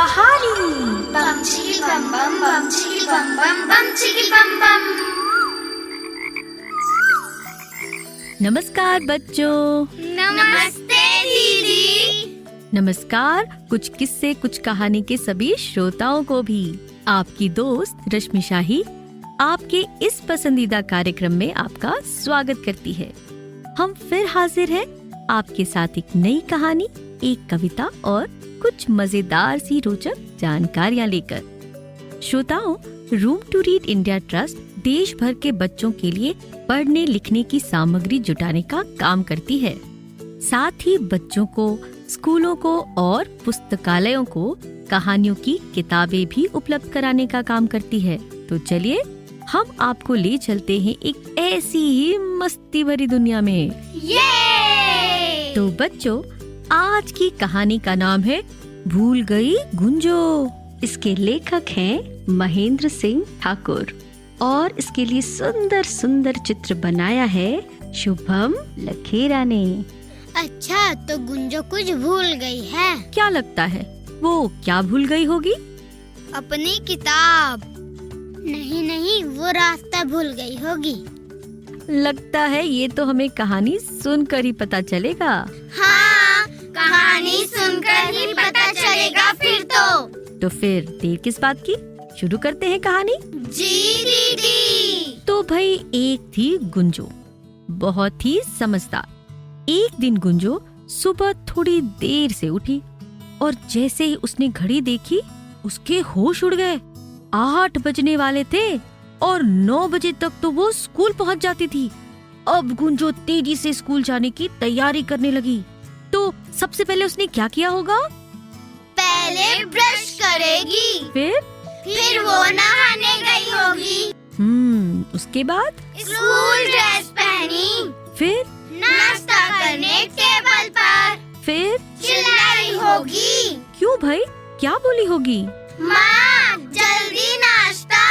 कहानी। बम चिकी बम बम बम चिकी बम बम बम चिकी बम बम। नमस्कार बच्चों। नमस्ते दीदी। नमस्कार कुछ किस्से कुछ कहानी के सभी श्रोताओं को भी। आपकी दोस्त रश्मि शाही आपके इस पसंदीदा कार्यक्रम में आपका स्वागत करती है। हम फिर हाजिर हैं आपके साथ एक नई कहानी, एक कविता और कुछ मजेदार सी रोचक जानकारियाँ लेकर। श्रोताओं, Room to Read India Trust देश भर के बच्चों के लिए पढ़ने लिखने की सामग्री जुटाने का काम करती है। साथ ही बच्चों को, स्कूलों को और पुस्तकालयों को कहानियों की किताबें भी उपलब्ध कराने का काम करती है। तो चलिए हम आपको ले चलते हैं एक ऐसी ही मस्ती भरी दुनिया में। तो बच्चों, आज की कहानी का नाम है भूल गई गुंजो। इसके लेखक हैं महेंद्र सिंह ठाकुर और इसके लिए सुंदर सुंदर चित्र बनाया है शुभम लखेरा ने। अच्छा, तो गुंजो कुछ भूल गई है। क्या लगता है वो क्या भूल गई होगी? अपनी किताब। नहीं, वो रास्ता भूल गई होगी। लगता है ये तो हमें कहानी सुनकर ही पता चलेगा। हाँ, कहानी सुनकर ही पता चलेगा फिर तो फिर देर किस बात की, शुरू करते हैं कहानी। जी दीदी। तो भाई एक थी गुंजो, बहुत ही समझदार। एक दिन गुंजो सुबह थोड़ी देर से उठी और जैसे ही उसने घड़ी देखी उसके होश उड़ गए। 8 बजने वाले थे और 9 बजे तक तो वो स्कूल पहुंच जाती थी। अब गुंजो तेजी से स्कूल जाने की तैयारी करने लगी। तो सबसे पहले उसने क्या किया होगा? पहले ब्रश करेगी, फिर वो नहाने गई होगी, उसके बाद स्कूल ड्रेस पहनी, फिर नाश्ता करने टेबल पर, फिर चिल्लाई होगी। क्यों भाई, क्या बोली होगी? माँ, जल्दी नाश्ता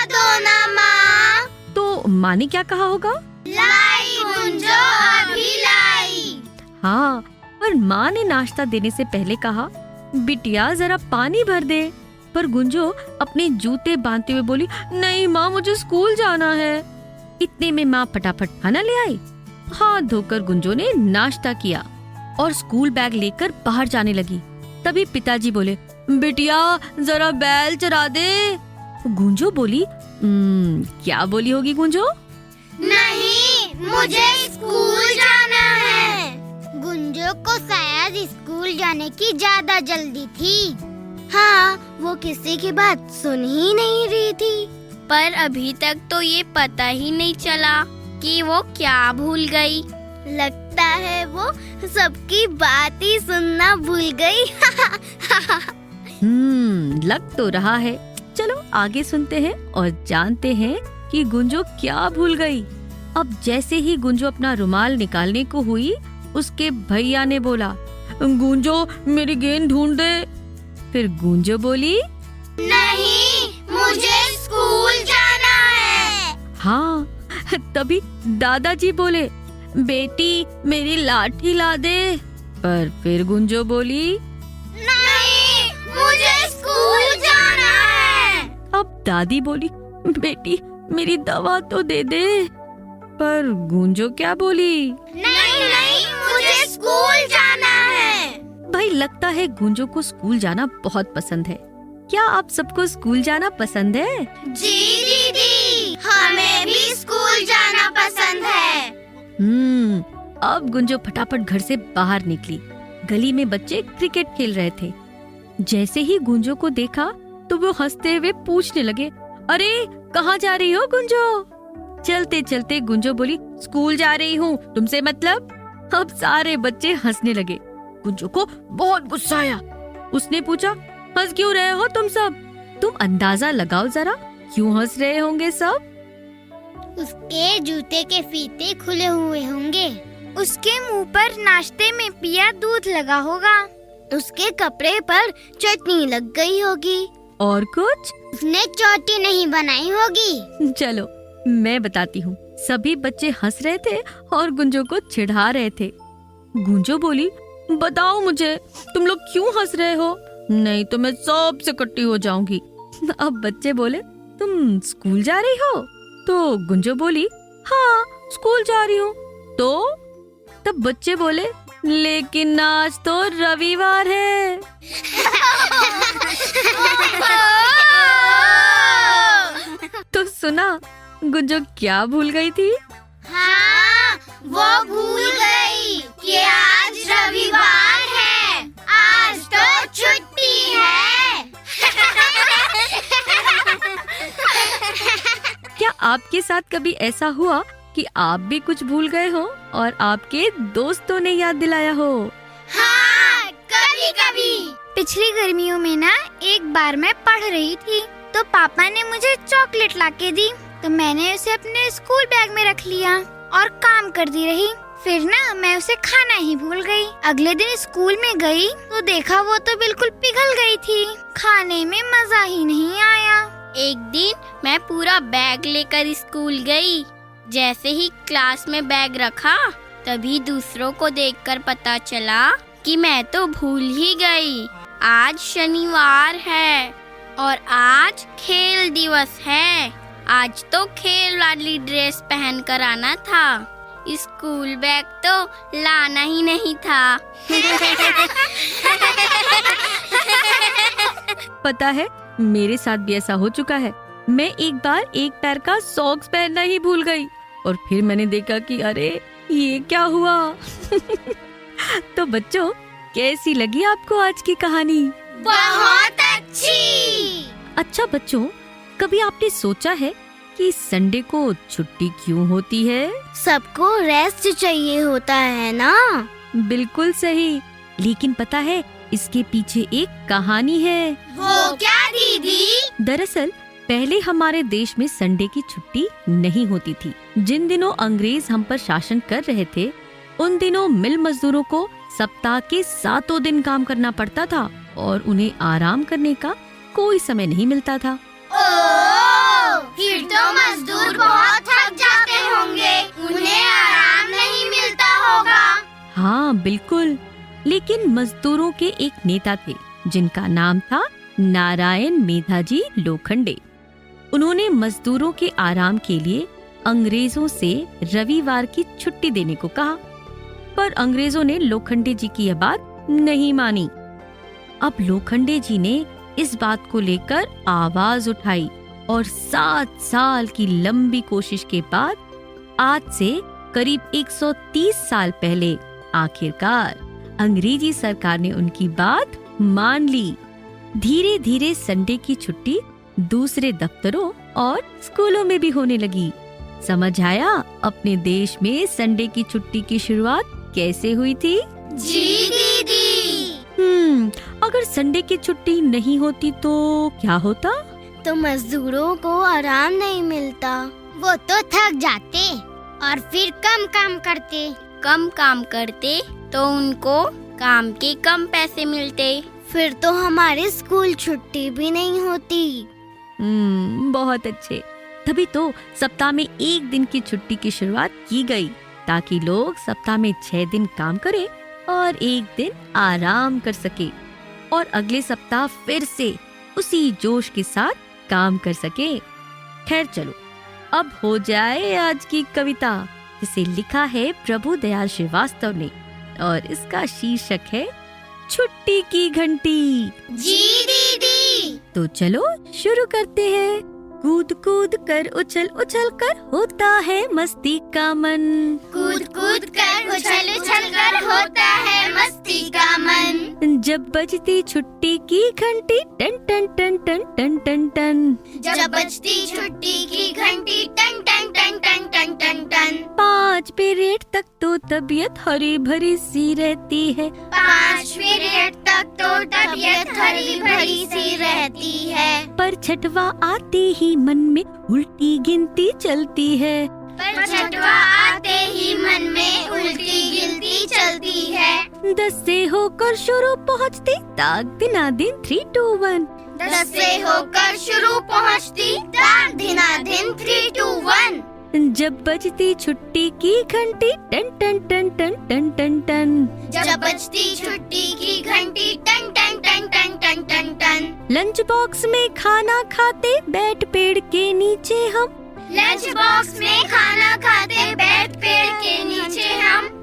दो ना माँ। तो माँ ने क्या कहा होगा? लाई गुंजो, अभी लाई। हाँ, पर माँ ने नाश्ता देने से पहले कहा, बिटिया जरा पानी भर दे। पर गुंजो अपने जूते बांधते हुए बोली, नहीं माँ, मुझे स्कूल जाना है। इतने में माँ फटाफट खाना ले आई। हाथ धोकर गुंजो ने नाश्ता किया और स्कूल बैग लेकर बाहर जाने लगी। तभी पिताजी बोले, बिटिया जरा बैल चरा दे। गुंजो बोली, क्या बोली होगी गुंजो? नहीं, मुझे स्कूल जाना है। गुंजो को शायद स्कूल जाने की ज्यादा जल्दी थी। हाँ, वो किसी की बात सुन ही नहीं रही थी। पर अभी तक तो ये पता ही नहीं चला कि वो क्या भूल गई। लगता है वो सबकी बात ही सुनना भूल गई। लग तो रहा है। चलो आगे सुनते हैं और जानते हैं कि गुंजो क्या भूल गई। अब जैसे ही गुंजो अपना रुमाल निकालने को हुई, उसके भैया ने बोला, गुंजो मेरी गेंद ढूंढ दे। फिर गुंजो बोली, नहीं, मुझे स्कूल जाना है। हाँ, तभी दादाजी बोले, बेटी मेरी लाठी ला दे। पर फिर गुंजो बोली, नहीं, मुझे स्कूल जाना है। अब दादी बोली, बेटी मेरी दवा तो दे दे। पर गुंजो क्या बोली? नहीं, मुझे स्कूल जाना है। भाई लगता है गुंजो को स्कूल जाना बहुत पसंद है। क्या आप सबको स्कूल जाना पसंद है? जी दीदी, हमें भी स्कूल जाना पसंद है। अब गुंजो फटाफट घर से बाहर निकली। गली में बच्चे क्रिकेट खेल रहे थे। जैसे ही गुंजो को देखा तो वो हंसते हुए पूछने लगे, अरे कहाँ जा रही हो गुंजो? चलते चलते गुंजो बोली, स्कूल जा रही हूँ, तुमसे मतलब? अब सारे बच्चे हंसने लगे। गुंजो को बहुत गुस्सा आया। उसने पूछा, हंस क्यों रहे हो तुम सब? तुम अंदाजा लगाओ जरा, क्यों हंस रहे होंगे सब? उसके जूते के फीते खुले हुए होंगे, उसके मुंह पर नाश्ते में पिया दूध लगा होगा, उसके कपड़े पर चटनी लग गई होगी, और कुछ? उसने चोटी नहीं बनाई होगी। चलो मैं बताती हूँ। सभी बच्चे हंस रहे थे और गुंजो को चिढ़ा रहे थे। गुंजो बोली, बताओ मुझे, तुम लोग क्यों हंस रहे हो? नहीं तो मैं सबसे कट्टी हो जाऊंगी। अब बच्चे बोले, तुम स्कूल जा रही हो? तो गुंजो बोली, हाँ स्कूल जा रही हूँ। तो तब बच्चे बोले, लेकिन आज तो रविवार है। तो सुना गुंजो क्या भूल गई थी? हाँ, वो भूल गई कि आज रविवार है, आज तो छुट्टी है। क्या आपके साथ कभी ऐसा हुआ कि आप भी कुछ भूल गए हो और आपके दोस्तों ने याद दिलाया हो? हाँ, कभी कभी। पिछली गर्मियों में ना एक बार मैं पढ़ रही थी तो पापा ने मुझे चॉकलेट लाके दी, तो मैंने उसे अपने स्कूल बैग में रख लिया और काम करती रही। फिर ना मैं उसे खाना ही भूल गई। अगले दिन स्कूल में गई तो देखा वो तो बिल्कुल पिघल गई थी। खाने में मजा ही नहीं आया। एक दिन मैं पूरा बैग लेकर स्कूल गई। जैसे ही क्लास में बैग रखा तभी दूसरों को देखकर पता चला कि मैं तो भूल ही गई। आज शनिवार है और आज खेल दिवस है। आज तो खेल वाली ड्रेस पहन कर आना था, स्कूल बैग तो लाना ही नहीं था। पता है, मेरे साथ भी ऐसा हो चुका है। मैं एक बार एक पैर का सॉक्स पहनना ही भूल गई और फिर मैंने देखा कि अरे ये क्या हुआ। तो बच्चों, कैसी लगी आपको आज की कहानी? बहुत अच्छी। अच्छा बच्चों, कभी आपने सोचा है कि संडे को छुट्टी क्यों होती है? सबको रेस्ट चाहिए होता है ना। बिल्कुल सही, लेकिन पता है इसके पीछे एक कहानी है। वो क्या दीदी? दरअसल पहले हमारे देश में संडे की छुट्टी नहीं होती थी। जिन दिनों अंग्रेज हम पर शासन कर रहे थे, उन दिनों मिल मजदूरों को सप्ताह के 7 दिन काम करना पड़ता था और उन्हें आराम करने का कोई समय नहीं मिलता था। फिर तो मजदूर बहुत थक जाते होंगे, उन्हें आराम नहीं मिलता होगा। हाँ बिल्कुल, लेकिन मजदूरों के एक नेता थे जिनका नाम था नारायण मेधाजी लोखंडे। उन्होंने मजदूरों के आराम के लिए अंग्रेजों से रविवार की छुट्टी देने को कहा, पर अंग्रेजों ने लोखंडे जी की यह बात नहीं मानी। अब लोखंडे जी ने इस बात को लेकर आवाज उठाई और 7 साल की लंबी कोशिश के बाद आज से करीब 130 साल पहले आखिरकार अंग्रेजी सरकार ने उनकी बात मान ली। धीरे धीरे संडे की छुट्टी दूसरे दफ्तरों और स्कूलों में भी होने लगी। समझ आया अपने देश में संडे की छुट्टी की शुरुआत कैसे हुई थी? जी दीदी। अगर संडे की छुट्टी नहीं होती तो क्या होता? तो मजदूरों को आराम नहीं मिलता। वो तो थक जाते और फिर कम काम करते। कम काम करते तो उनको काम के कम पैसे मिलते। फिर तो हमारे स्कूल छुट्टी भी नहीं होती। बहुत अच्छे। तभी तो सप्ताह में 1 दिन की छुट्टी की शुरुआत की गई, ताकि लोग सप्ताह में 6 दिन काम करें और 1 दिन आराम कर सके और अगले सप्ताह फिर से उसी जोश के साथ काम कर सके। खैर चलो, अब हो जाए आज की कविता, जिसे लिखा है प्रभु दयाल श्रीवास्तव ने और इसका शीर्षक है छुट्टी की घंटी। जी दीदी। तो चलो शुरू करते हैं। कूद कूद कर उछल उछल कर होता है मस्ती का मन। कूद कूद कर उछल उछल कर होता है मस्ती का मन। जब बजती छुट्टी की घंटी टन टन टन टन टन टन टन। जब बजती छुट्टी की घंटी टन टन टन टन टन टन टन। 5 पीरियड तक तो तबीयत हरी भरी सी रहती है। 5 पीरियड तक तो तबीयत हरी भरी सी रहती है। पर छठवा आते ही मन में उल्टी गिनती चलती है। पर छठवा आते ही मन में उल्टी गिनती चलती है। 10 से होकर शुरू पहुँचती ताक दिना दिन 3, 2, 1। 10 से होकर शुरू पहुँचती ताक दिना दिन 3, 2, 1। जब बजती छुट्टी की घंटी टन टन टन टन टन टन टन। जब बजती छुट्टी की घंटी टन टन टन टन टन टन टन। लंच बॉक्स में खाना खाते बैठ पेड़ के नीचे हम। लंच बॉक्स में खाना खाते बैठ पेड़ के नीचे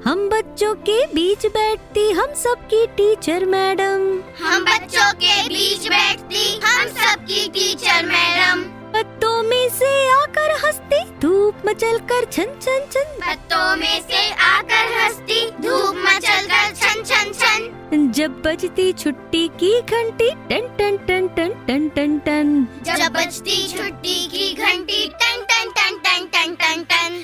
हम बच्चों के बीच बैठती हम सबकी टीचर मैडम। हम बच्चों के बीच बैठती हम सबकी टीचर मैडम। पत्तों में से आकर हंसती धूप मचल कर छन छन छन। पत्तों में से आकर हंसती धूप मचल कर छन छन छन। जब बजती छुट्टी की घंटी टन टन टन टन टन टन टन। जब बजती छुट्टी की घंटी टन टन टन टन टन टन टन।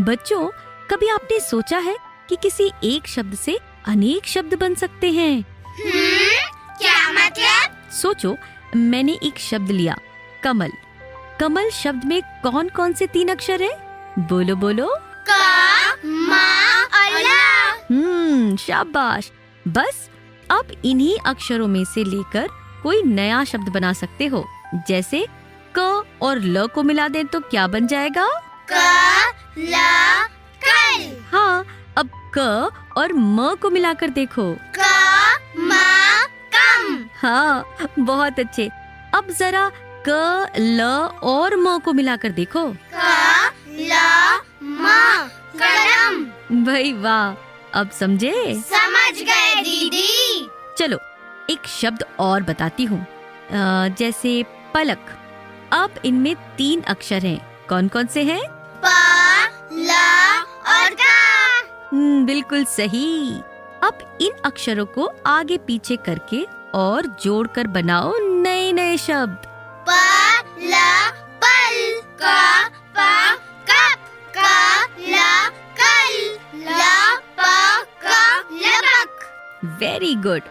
बच्चों, कभी आपने सोचा है कि किसी एक शब्द से अनेक शब्द बन सकते हैं? क्या मतलब? सोचो, मैंने एक शब्द लिया कमल। कमल शब्द में कौन कौन से 3 अक्षर हैं? बोलो बोलो। क, म और ल। शाबाश। बस अब इन्हीं अक्षरों में से लेकर कोई नया शब्द बना सकते हो। जैसे क और ल को मिला दें तो क्या बन जाएगा? क, ल, कल। हाँ, अब क और म को मिलाकर देखो। क, म, कम। हाँ, बहुत अच्छे। अब जरा क, ल और म को मिलाकर देखो। क, ल, म, कलम। भाई वाह, अब समझे? समझ गए दीदी। चलो एक शब्द और बताती हूँ। जैसे पलक। अब इनमें 3 अक्षर हैं। कौन कौन से हैं? प, ल और क। बिल्कुल सही। अब इन अक्षरों को आगे पीछे करके और जोड़कर बनाओ नए नए शब्द। प, ल, पल। क, प, कप। क, ल, कल। ल, प, क, लपक। Very good.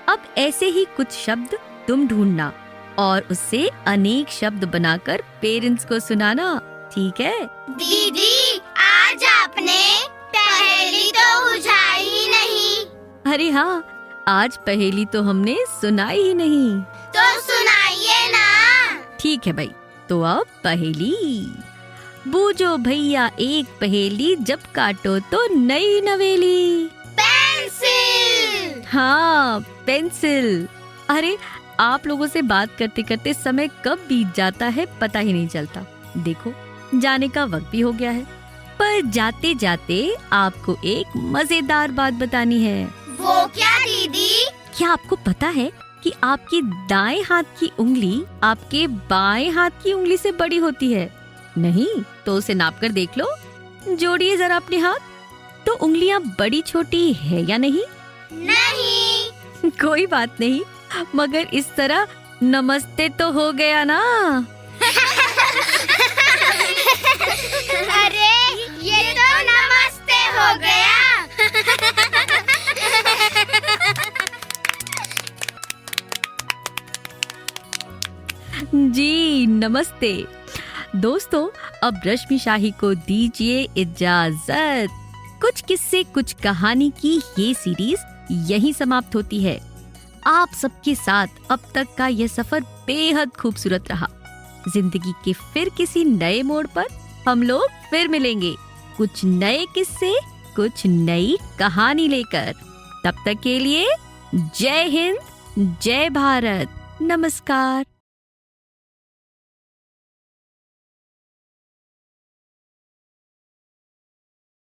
अब ऐसे ही कुछ शब्द तुम ढूंढना और उससे अनेक शब्द बनाकर पेरेंट्स को सुनाना, ठीक है? दीदी, आज आपने पहेली तो बुझाई ही नहीं। अरे हाँ, आज पहेली तो हमने सुनाई ही नहीं। तो सुनाइए ना। ठीक है भाई, तो अब पहेली। बूझो भैया एक पहेली, जब काटो तो नई नवेली। पेंसिल। हाँ, पेंसिल। अरे आप लोगों से बात करते करते समय कब बीत जाता है पता ही नहीं चलता। देखो, जाने का वक्त भी हो गया है, पर जाते जाते आपको एक मजेदार बात बतानी है। वो क्या दीदी? क्या आपको पता है कि आपकी दाएं हाथ की उंगली आपके बाएं हाथ की उंगली से बड़ी होती है? नहीं तो उसे नाप कर देख लो। जोड़िए जरा अपने हाथ, तो उंगलियां बड़ी छोटी है या नहीं? नहीं। कोई बात नहीं, मगर इस तरह नमस्ते तो हो गया ना। अरे ये तो नमस्ते हो गया। जी नमस्ते। दोस्तों, अब रश्मि शाही को दीजिए इजाजत। कुछ किस्से कुछ कहानी की ये सीरीज यहीं समाप्त होती है। आप सबके साथ अब तक का यह सफर बेहद खूबसूरत रहा। जिंदगी के फिर किसी नए मोड़ पर हम लोग फिर मिलेंगे, कुछ नए किस्से, कुछ नई कहानी लेकर। तब तक के लिए जय हिंद, जय भारत, नमस्कार।